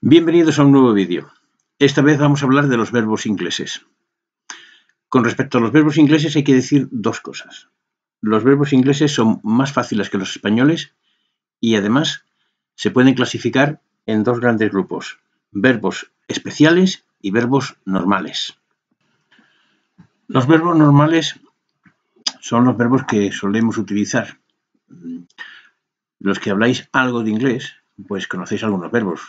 Bienvenidos a un nuevo vídeo. Esta vez vamos a hablar de los verbos ingleses. Con respecto a los verbos ingleses hay que decir dos cosas. Los verbos ingleses son más fáciles que los españoles y además se pueden clasificar en dos grandes grupos: verbos especiales y verbos normales. Los verbos normales son los verbos que solemos utilizar. Los que habláis algo de inglés, pues conocéis algunos verbos.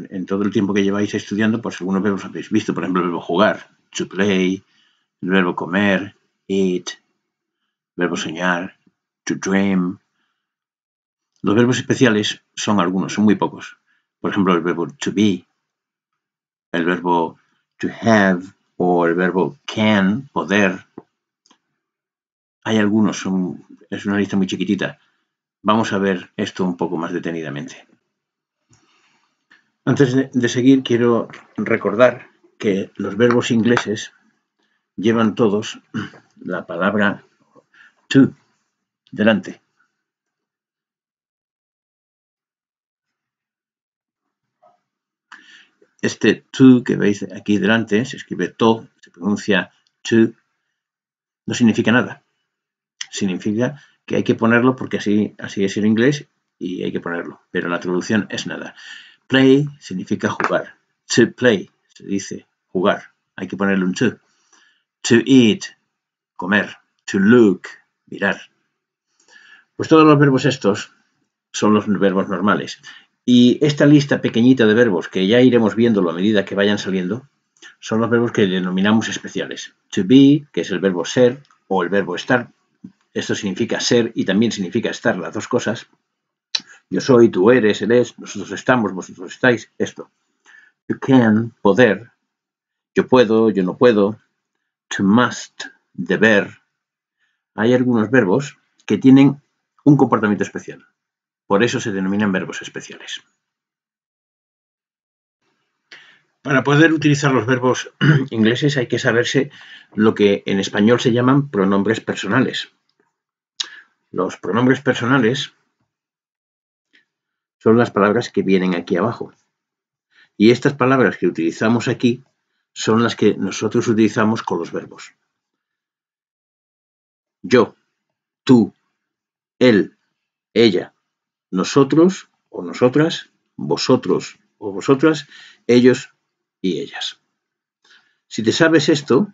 En todo el tiempo que lleváis estudiando, pues algunos verbos habéis visto. Por ejemplo, el verbo jugar, to play, el verbo comer, eat, el verbo soñar, to dream. Los verbos especiales son algunos, son muy pocos. Por ejemplo, el verbo to be, el verbo to have o el verbo can, poder. Hay algunos, es una lista muy chiquitita. Vamos a ver esto un poco más detenidamente. Antes de seguir, quiero recordar que los verbos ingleses llevan todos la palabra to delante. Este to que veis aquí delante se escribe to, se pronuncia to, no significa nada. Significa que hay que ponerlo porque así es el inglés y hay que ponerlo, pero la traducción es nada. Play significa jugar. To play se dice jugar, hay que ponerle un to. To eat, comer. To look, mirar. Pues todos los verbos estos son los verbos normales. Y esta lista pequeñita de verbos, que ya iremos viéndolo a medida que vayan saliendo, son los verbos que denominamos especiales. To be, que es el verbo ser, o el verbo estar. Esto significa ser y también significa estar, las dos cosas. Yo soy, tú eres, él es, nosotros estamos, vosotros estáis, esto. You can, poder. Yo puedo, yo no puedo. To must, deber. Hay algunos verbos que tienen un comportamiento especial. Por eso se denominan verbos especiales. Para poder utilizar los verbos ingleses hay que saberse lo que en español se llaman pronombres personales. Los pronombres personales son las palabras que vienen aquí abajo. Y estas palabras que utilizamos aquí son las que nosotros utilizamos con los verbos. Yo, tú, él, ella, nosotros o nosotras, vosotros o vosotras, ellos y ellas. Si te sabes esto,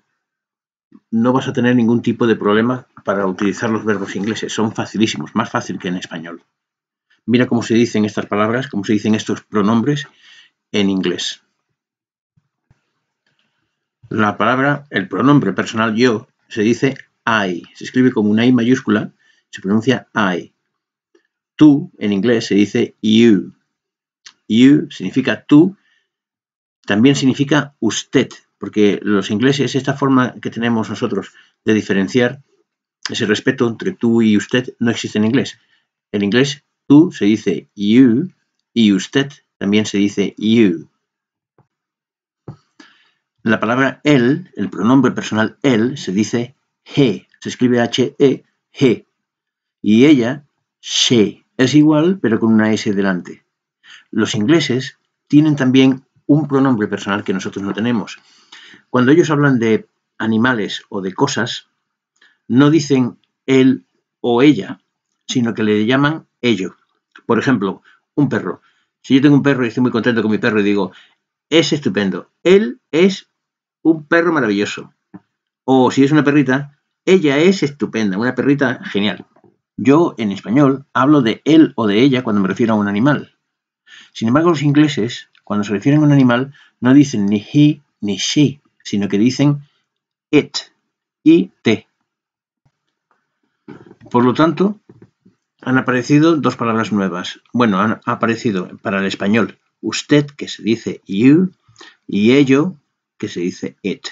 no vas a tener ningún tipo de problema para utilizar los verbos ingleses. Son facilísimos, más fácil que en español. Mira cómo se dicen estas palabras, cómo se dicen estos pronombres en inglés. La palabra, el pronombre personal yo, se dice I. Se escribe como una I mayúscula, se pronuncia I. Tú, en inglés, se dice you. You significa tú, también significa usted, porque los ingleses, esta forma que tenemos nosotros de diferenciar, ese respeto entre tú y usted, no existe en inglés. En inglés, tú se dice you y usted también se dice you. La palabra él, el pronombre personal él, se dice he, se escribe H-E, he. Y ella, she. Es igual, pero con una S delante. Los ingleses tienen también un pronombre personal que nosotros no tenemos. Cuando ellos hablan de animales o de cosas, no dicen él o ella, sino que le llaman ello. Por ejemplo, un perro. Si yo tengo un perro y estoy muy contento con mi perro y digo, es estupendo, él es un perro maravilloso. O si es una perrita, ella es estupenda, una perrita genial. Yo, en español, hablo de él o de ella cuando me refiero a un animal. Sin embargo, los ingleses, cuando se refieren a un animal, no dicen ni he ni she, sino que dicen it, it. Por lo tanto, han aparecido dos palabras nuevas. Bueno, han aparecido para el español usted, que se dice you, y ello, que se dice it.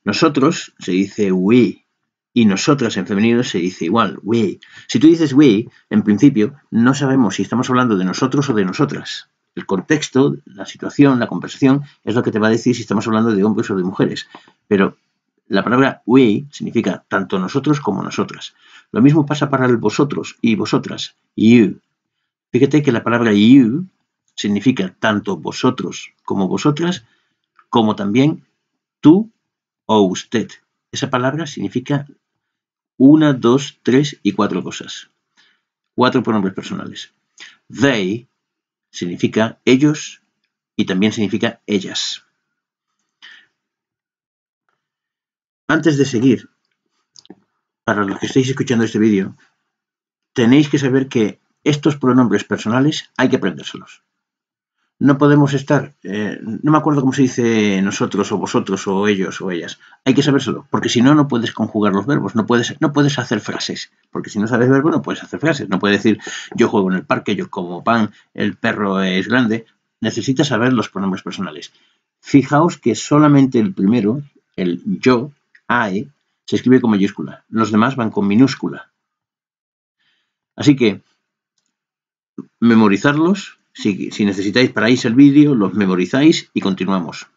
Nosotros se dice we, y nosotras en femenino se dice igual, we. Si tú dices we, en principio, no sabemos si estamos hablando de nosotros o de nosotras. El contexto, la situación, la conversación, es lo que te va a decir si estamos hablando de hombres o de mujeres. Pero la palabra we significa tanto nosotros como nosotras. Lo mismo pasa para el vosotros y vosotras, you. Fíjate que la palabra you significa tanto vosotros como vosotras, como también tú o usted. Esa palabra significa 1, 2, 3 y 4 cosas. 4 pronombres personales. They significa ellos y también significa ellas. Antes de seguir, para los que estéis escuchando este vídeo, tenéis que saber que estos pronombres personales hay que aprendérselos. No podemos estar, no me acuerdo cómo se dice nosotros o vosotros o ellos o ellas. Hay que sabérselo, porque si no, no puedes conjugar los verbos, no puedes hacer frases, porque si no sabes verbo no puedes hacer frases. No puedes decir yo juego en el parque, yo como pan, el perro es grande. Necesitas saber los pronombres personales. Fijaos que solamente el primero, el yo, I, se escribe con mayúscula. Los demás van con minúscula. Así que memorizarlos. Si necesitáis paráis el vídeo, los memorizáis y continuamos.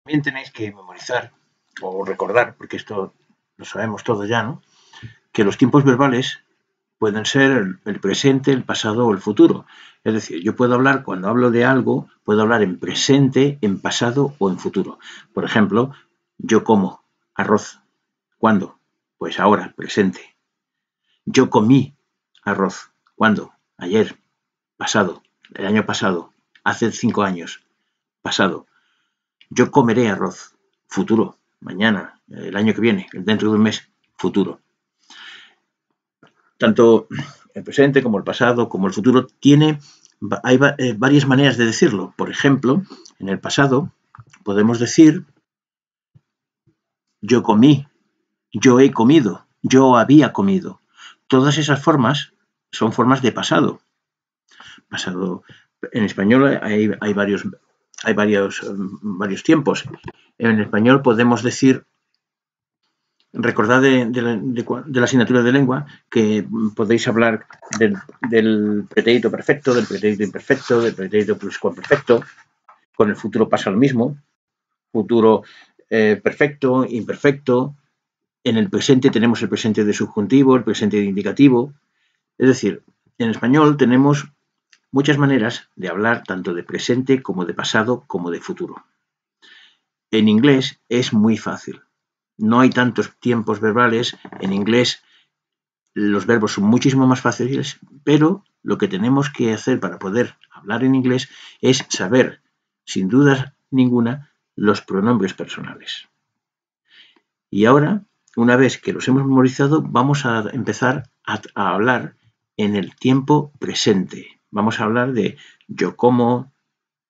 También tenéis que memorizar o recordar, porque esto lo sabemos todos ya, ¿no? Que los tiempos verbales pueden ser el presente, el pasado o el futuro. Es decir, yo puedo hablar, cuando hablo de algo, puedo hablar en presente, en pasado o en futuro. Por ejemplo, yo como arroz. ¿Cuándo? Pues ahora, presente. Yo comí arroz. ¿Cuándo? Ayer, pasado, el año pasado, hace 5 años, pasado. Yo comeré arroz, futuro, mañana, el año que viene, dentro de un mes, futuro. Tanto el presente como el pasado como el futuro hay varias maneras de decirlo. Por ejemplo, en el pasado podemos decir yo comí, yo he comido, yo había comido. Todas esas formas son formas de pasado. En español hay varios tiempos. En español podemos decir, recordad de la asignatura de lengua que podéis hablar del pretérito perfecto, del pretérito imperfecto, del pretérito pluscuamperfecto. Con el futuro pasa lo mismo. Futuro perfecto, imperfecto. En el presente tenemos el presente de subjuntivo, el presente de indicativo. Es decir, en español tenemos muchas maneras de hablar tanto de presente como de pasado como de futuro. En inglés es muy fácil. No hay tantos tiempos verbales. En inglés los verbos son muchísimo más fáciles, pero lo que tenemos que hacer para poder hablar en inglés es saber, sin duda ninguna, los pronombres personales. Y ahora, una vez que los hemos memorizado, vamos a empezar a hablar en el tiempo presente. Vamos a hablar de yo como,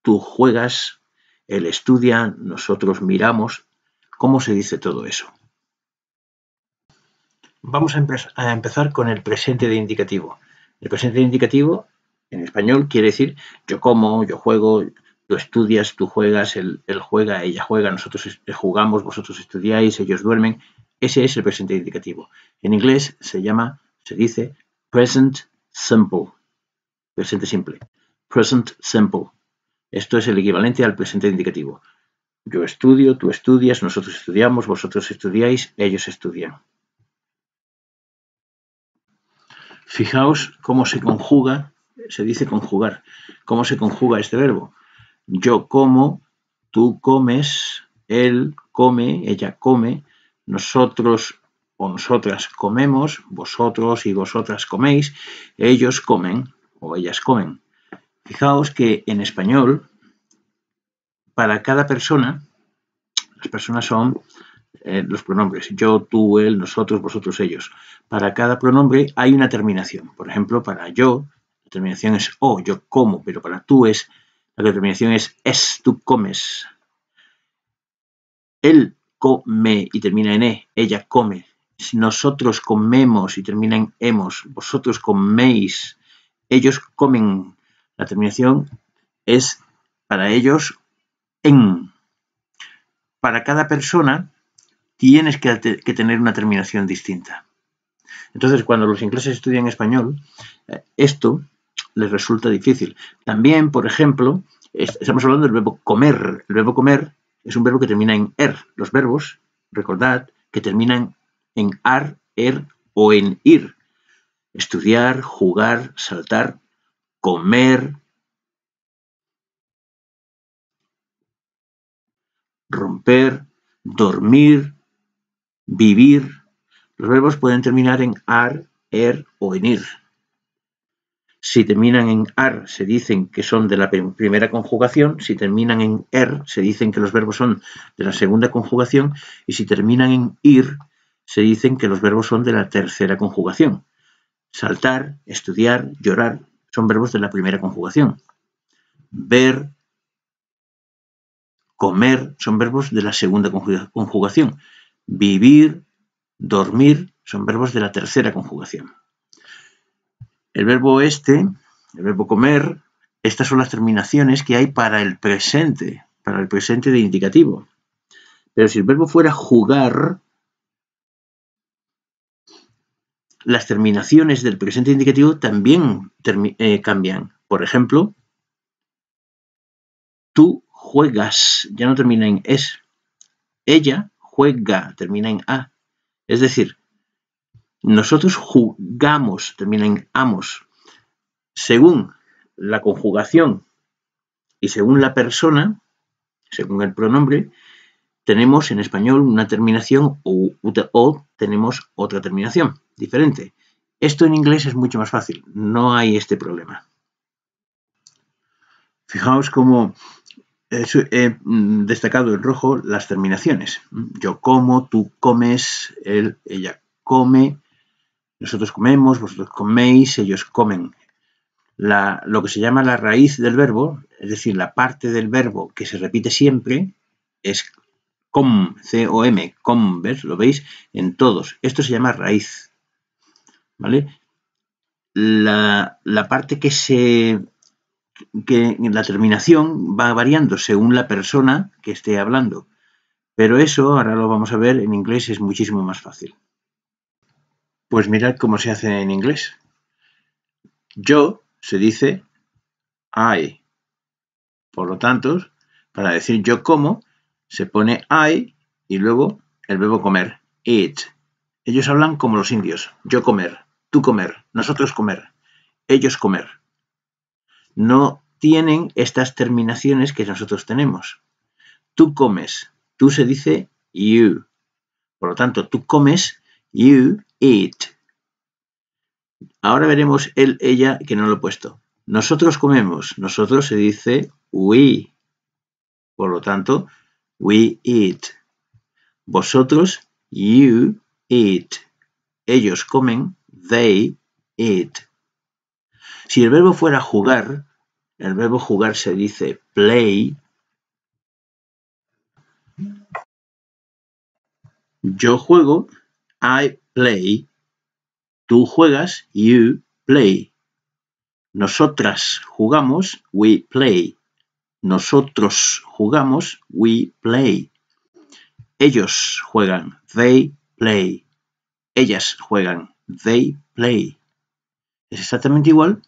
tú juegas, él estudia, nosotros miramos. ¿Cómo se dice todo eso? Vamos a empezar con el presente de indicativo. El presente de indicativo, en español, quiere decir yo como, yo juego, tú estudias, tú juegas, él juega, ella juega, nosotros jugamos, vosotros estudiáis, ellos duermen. Ese es el presente de indicativo. En inglés se dice present simple. Presente simple. Present simple. Esto es el equivalente al presente de indicativo. Yo estudio, tú estudias, nosotros estudiamos, vosotros estudiáis, ellos estudian. Fijaos cómo se conjuga, se dice conjugar, cómo se conjuga este verbo. Yo como, tú comes, él come, ella come, nosotros o nosotras comemos, vosotros y vosotras coméis, ellos comen o ellas comen. Fijaos que en español, para cada persona, las personas son los pronombres, yo, tú, él, nosotros, vosotros, ellos. Para cada pronombre hay una terminación. Por ejemplo, para yo, la terminación es o, yo como, pero para tú la terminación es, tú comes. Él come y termina en ella come. Nosotros comemos y termina en hemos. Vosotros coméis, ellos comen. La terminación es para ellos en. Para cada persona tienes que tener una terminación distinta. Entonces, cuando los ingleses estudian español, esto les resulta difícil. También, por ejemplo, estamos hablando del verbo comer. El verbo comer es un verbo que termina en er. Los verbos, recordad, que terminan en ar, er o en ir. estudiar, jugar, saltar, comer, romper, dormir, vivir. Los verbos pueden terminar en ar, er o en ir. Si terminan en ar, se dicen que son de la primera conjugación. Si terminan en er, se dicen que los verbos son de la segunda conjugación. Y si terminan en ir, se dicen que los verbos son de la tercera conjugación. Saltar, estudiar, llorar, son verbos de la primera conjugación. Ver, comer, son verbos de la segunda conjugación. Vivir, dormir, son verbos de la tercera conjugación. El verbo el verbo comer, estas son las terminaciones que hay para el presente de indicativo. Pero si el verbo fuera jugar, las terminaciones del presente indicativo también cambian. Por ejemplo, tú juegas, ya no termina en es. Ella juega, termina en a. Es decir, nosotros jugamos, termina en amos. Según la conjugación y según la persona, según el pronombre, tenemos en español una terminación o tenemos otra terminación diferente. Esto en inglés es mucho más fácil, no hay este problema. Fijaos cómo he destacado en rojo las terminaciones. Yo como, tú comes, ella come, nosotros comemos, vosotros coméis, ellos comen. Lo que se llama la raíz del verbo, es decir, la parte del verbo que se repite siempre, es com, C-O-M, com, ¿ves? Lo veis en todos. Esto se llama raíz, ¿vale? La parte que la terminación va variando según la persona que esté hablando, pero eso, ahora lo vamos a ver, en inglés es muchísimo más fácil. Pues mirad cómo se hace en inglés. Yo se dice I. Por lo tanto, para decir yo como, se pone I y luego el verbo comer, eat. Ellos hablan como los indios, yo comer, tú comer, nosotros comer, ellos comer. No tienen estas terminaciones que nosotros tenemos. Tú comes, tú se dice you. Por lo tanto, tú comes, you eat. Ahora veremos él, ella, que no lo he puesto. Nosotros comemos, nosotros se dice we. Por lo tanto, we eat. Vosotros, you eat. Ellos comen, they eat. Si el verbo fuera jugar, el verbo jugar se dice play. Yo juego, I play. Tú juegas, you play. Nosotras jugamos, we play. Nosotros jugamos, we play. Ellos juegan, they play. Ellas juegan, they play. Es exactamente igual.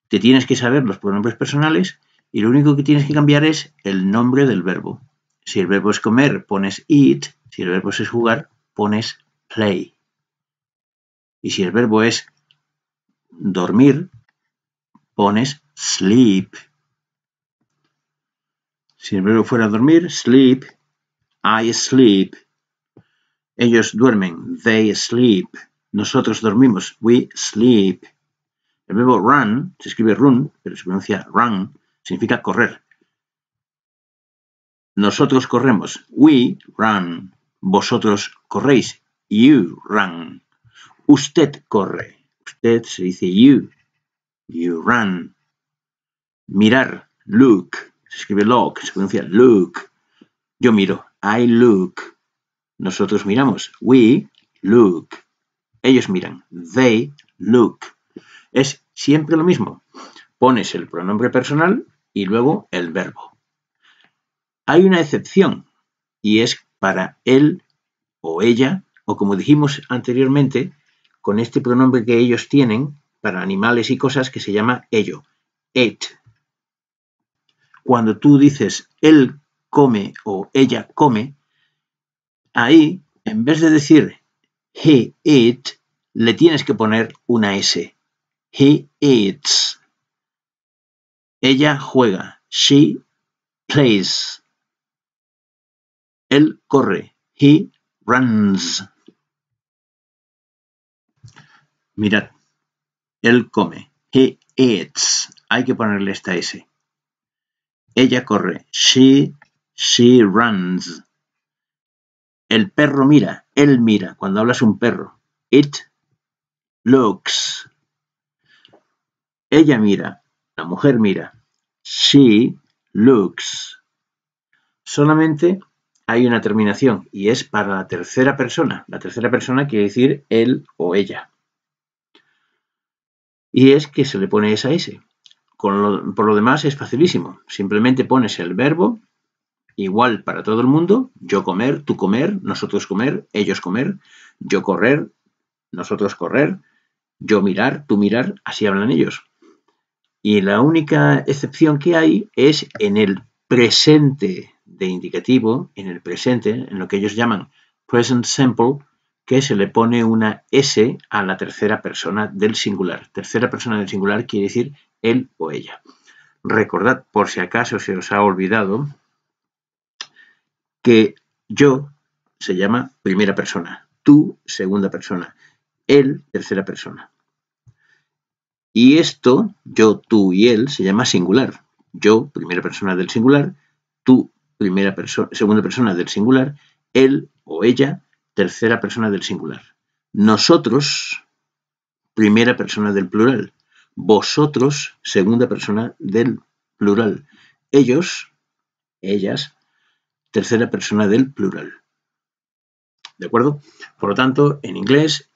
Te tienes que saber los pronombres personales y lo único que tienes que cambiar es el nombre del verbo. Si el verbo es comer, pones eat. Si el verbo es jugar, pones play. Y si el verbo es dormir, pones sleep. Si el verbo fuera dormir, sleep, I sleep. Ellos duermen, they sleep. Nosotros dormimos, we sleep. El verbo run, se escribe run, pero se pronuncia run, significa correr. Nosotros corremos, we run. Vosotros corréis, you run. Usted corre, usted se dice you run. Mirar, look, se escribe look, se pronuncia look. Yo miro, I look. Nosotros miramos, we look. Ellos miran, they look. Es siempre lo mismo. Pones el pronombre personal y luego el verbo. Hay una excepción y es para él o ella, o como dijimos anteriormente, con este pronombre que ellos tienen para animales y cosas que se llama ello, it. Cuando tú dices él come o ella come, ahí, en vez de decir he eat, le tienes que poner una S. He eats. Ella juega. She plays. Él corre. He runs. Mirad. Él come. He eats. Hay que ponerle esta S. Ella corre. She runs. El perro mira. Él mira. Cuando hablas un perro. It looks. Ella mira. La mujer mira. She looks. Solamente hay una terminación y es para la tercera persona. La tercera persona quiere decir él o ella. Y es que se le pone esa S. Por lo demás es facilísimo. Simplemente pones el verbo igual para todo el mundo. Yo comer, tú comer, nosotros comer, ellos comer, yo correr, nosotros correr, yo mirar, tú mirar, así hablan ellos. Y la única excepción que hay es en el presente de indicativo, en el presente, en lo que ellos llaman present simple, que se le pone una S a la tercera persona del singular. Tercera persona del singular quiere decir él o ella. Recordad, por si acaso se os ha olvidado, que yo se llama primera persona, tú segunda persona, él tercera persona. Y esto, yo, tú y él, se llama singular. Yo, primera persona del singular, tú, segunda persona del singular, él o ella, tercera persona del singular. Nosotros, primera persona del plural. Vosotros, segunda persona del plural. Ellos, ellas, tercera persona del plural. ¿De acuerdo? Por lo tanto, en inglés,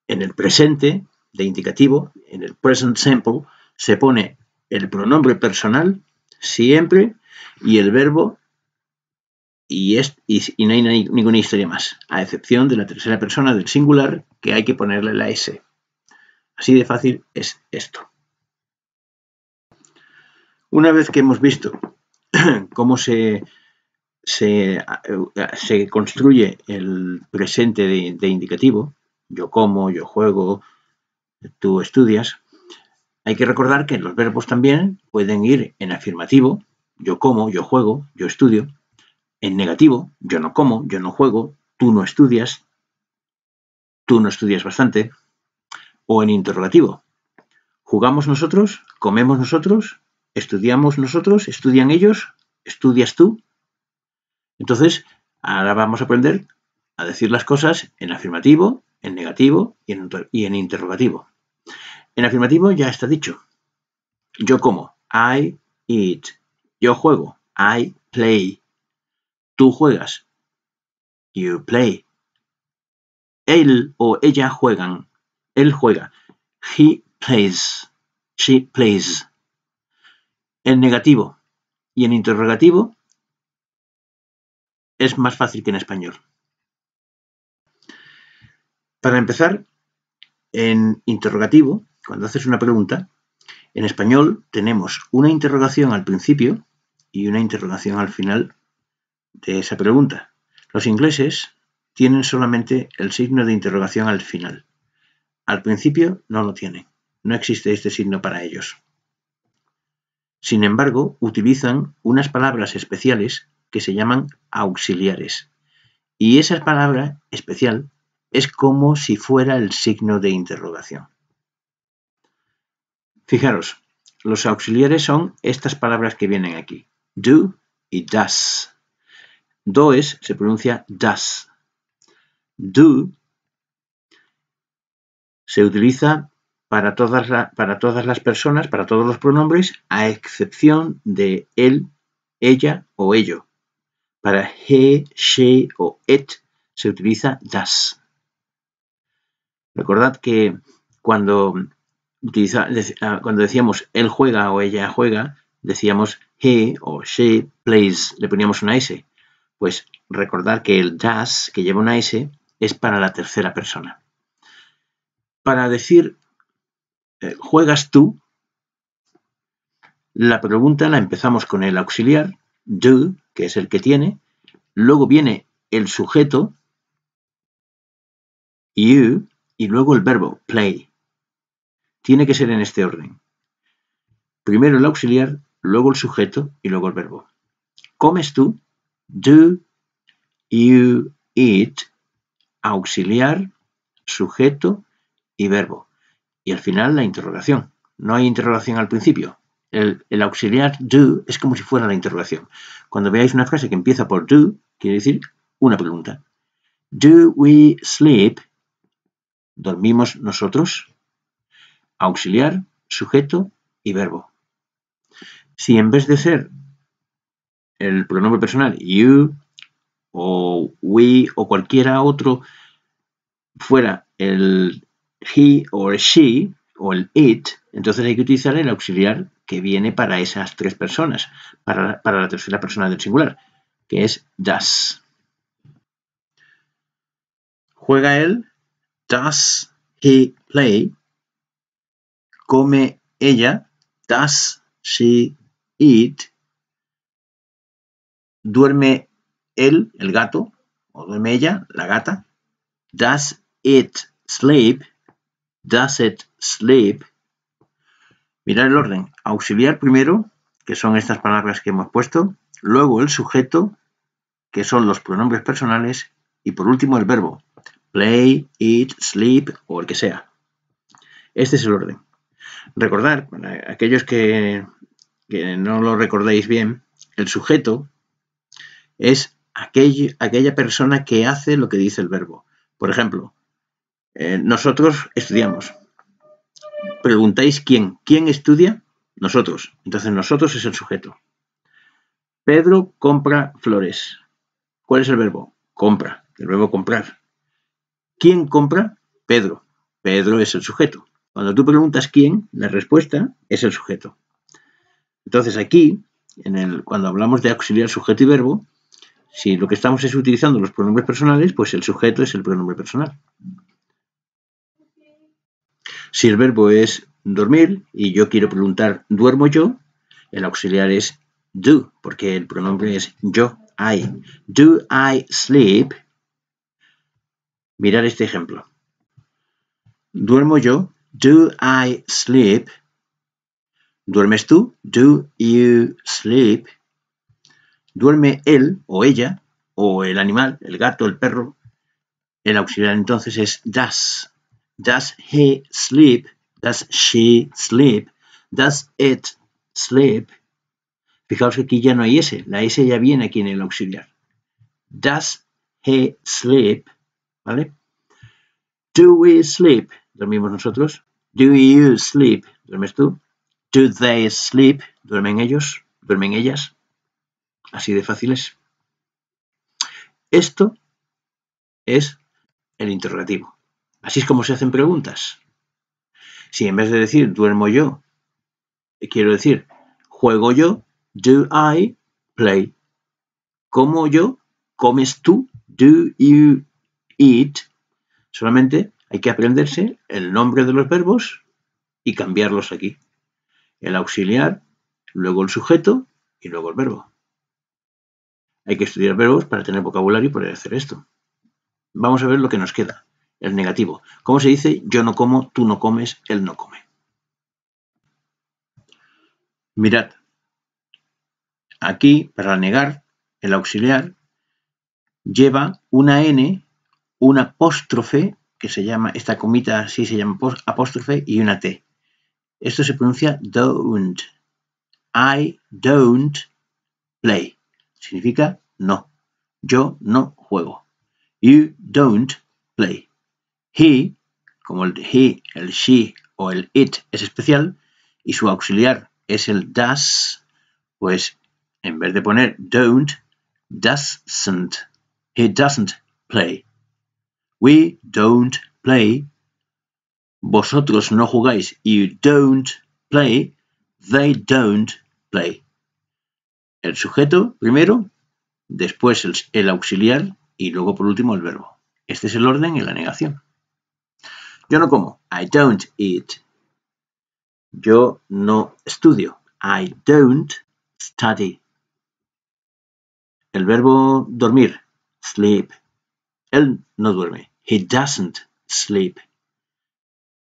en el presente de indicativo, en el present simple, se pone el pronombre personal siempre y el verbo y no hay ninguna historia más, a excepción de la tercera persona del singular que hay que ponerle la S. Así de fácil es esto. Una vez que hemos visto cómo se construye el presente de indicativo, yo como, yo juego, tú estudias, hay que recordar que los verbos también pueden ir en afirmativo, yo como, yo juego, yo estudio, en negativo, yo no como, yo no juego, tú no estudias bastante, o en interrogativo, jugamos nosotros, comemos nosotros, estudiamos nosotros, estudian ellos, estudias tú. Entonces, ahora vamos a aprender a decir las cosas en afirmativo, en negativo y en interrogativo. En afirmativo ya está dicho. Yo como, I eat. Yo juego, I play. Tú juegas, you play. Él o ella juegan, él juega, he plays, she plays. En negativo y en interrogativo es más fácil que en español. Para empezar, en interrogativo, cuando haces una pregunta, en español tenemos una interrogación al principio y una interrogación al final de esa pregunta. Los ingleses tienen solamente el signo de interrogación al final. Al principio no lo tienen. No existe este signo para ellos. Sin embargo, utilizan unas palabras especiales que se llaman auxiliares. Y esa palabra especial es como si fuera el signo de interrogación. Fijaros, los auxiliares son estas palabras que vienen aquí. Do y does. Does se pronuncia does. Do se utiliza para todas las personas, para todos los pronombres, a excepción de él, ella o ello. Para he, she o it se utiliza does. Recordad que cuando decíamos él juega o ella juega, decíamos he o she plays, le poníamos una S. Pues recordad que el does, que lleva una S, es para la tercera persona. Para decir ¿juegas tú? La pregunta la empezamos con el auxiliar, do, que es el que tiene, luego viene el sujeto, you, y luego el verbo, play. Tiene que ser en este orden. Primero el auxiliar, luego el sujeto y luego el verbo. ¿Comes tú? Do you eat? Auxiliar, sujeto y verbo. Y al final la interrogación. No hay interrogación al principio. El auxiliar do es como si fuera la interrogación. Cuando veáis una frase que empieza por do, quiere decir una pregunta. Do we sleep? ¿Dormimos nosotros? Auxiliar, sujeto y verbo. Si en vez de ser el pronombre personal you o we o cualquiera otro fuera el he o el she o el it, entonces hay que utilizar el auxiliar que viene para esas tres personas, para la tercera persona del singular, que es does. ¿Juega él? Does he play? ¿Come ella? Does she eat? ¿Duerme él, el gato? ¿O duerme ella, la gata? Does it sleep? Does it sleep? Mirad el orden. Auxiliar primero, que son estas palabras que hemos puesto. Luego el sujeto, que son los pronombres personales. Y por último el verbo. Play, eat, sleep o el que sea. Este es el orden. Recordar, para aquellos que no lo recordéis bien, el sujeto es aquella persona que hace lo que dice el verbo. Por ejemplo, nosotros estudiamos. Preguntáis quién. ¿Quién estudia? Nosotros. Entonces nosotros es el sujeto. Pedro compra flores. ¿Cuál es el verbo? Compra. El verbo comprar. ¿Quién compra? Pedro. Pedro es el sujeto. Cuando tú preguntas quién, la respuesta es el sujeto. Entonces aquí, cuando hablamos de auxiliar, sujeto y verbo, si lo que estamos es utilizando los pronombres personales, pues el sujeto es el pronombre personal. Si el verbo es dormir y yo quiero preguntar ¿duermo yo? El auxiliar es do, porque el pronombre es yo, I. Do I sleep? Mirad este ejemplo. ¿Duermo yo? Do I sleep? ¿Duermes tú? Do you sleep? ¿Duerme él o ella o el animal, el gato, el perro? El auxiliar entonces es does. Does he sleep? Does she sleep? Does it sleep? Fijaos que aquí ya no hay S. La S ya viene aquí en el auxiliar. Does he sleep? ¿Vale? Do we sleep? ¿Dormimos nosotros? Do you sleep? ¿Duermes tú? Do they sleep? ¿Duermen ellos? ¿Duermen ellas? Así de fácil es. Esto es el interrogativo. Así es como se hacen preguntas. Si en vez de decir duermo yo, quiero decir juego yo, do I play? ¿Como yo? ¿Comes tú? Do you eat? Solamente hay que aprenderse el nombre de los verbos y cambiarlos aquí. El auxiliar, luego el sujeto y luego el verbo. Hay que estudiar verbos para tener vocabulario y poder hacer esto. Vamos a ver lo que nos queda. El negativo. ¿Cómo se dice? Yo no como, tú no comes, él no come. Mirad. Aquí, para negar, el auxiliar lleva una N, un apóstrofe, que se llama, esta comita así se llama apóstrofe, y una T. Esto se pronuncia don't. I don't play. Significa no. Yo no juego. You don't play. He, como el he, el she o el it es especial y su auxiliar es el does, pues en vez de poner don't, doesn't. He doesn't play. We don't play. Vosotros no jugáis. You don't play. They don't play. El sujeto primero, después el auxiliar y luego por último el verbo. Este es el orden en la negación. Yo no como. I don't eat. Yo no estudio. I don't study. El verbo dormir. Sleep. Él no duerme. He doesn't sleep.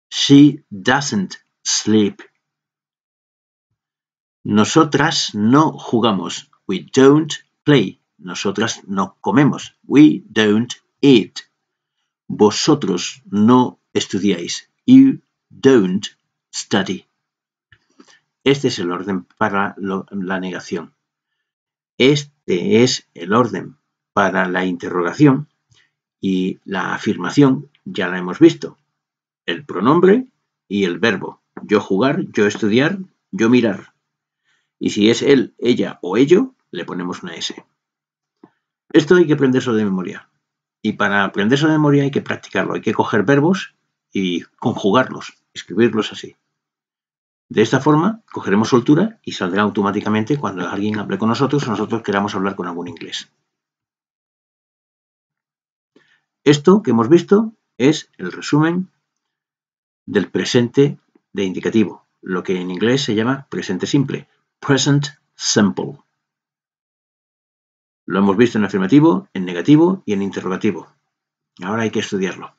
She doesn't sleep. Nosotras no jugamos. We don't play. Nosotras no comemos. We don't eat. Vosotros no estudiáis. You don't study. Este es el orden para la negación. Este es el orden para la interrogación y la afirmación ya la hemos visto. El pronombre y el verbo. Yo jugar, yo estudiar, yo mirar. Y si es él, ella o ello, le ponemos una S. Esto hay que aprenderlo de memoria. Y para aprenderlo de memoria hay que practicarlo. Hay que coger verbos y conjugarlos, escribirlos así. De esta forma, cogeremos soltura y saldrá automáticamente cuando alguien hable con nosotros o nosotros queramos hablar con algún inglés. Esto que hemos visto es el resumen del presente de indicativo, lo que en inglés se llama presente simple, present simple. Lo hemos visto en afirmativo, en negativo y en interrogativo. Ahora hay que estudiarlo.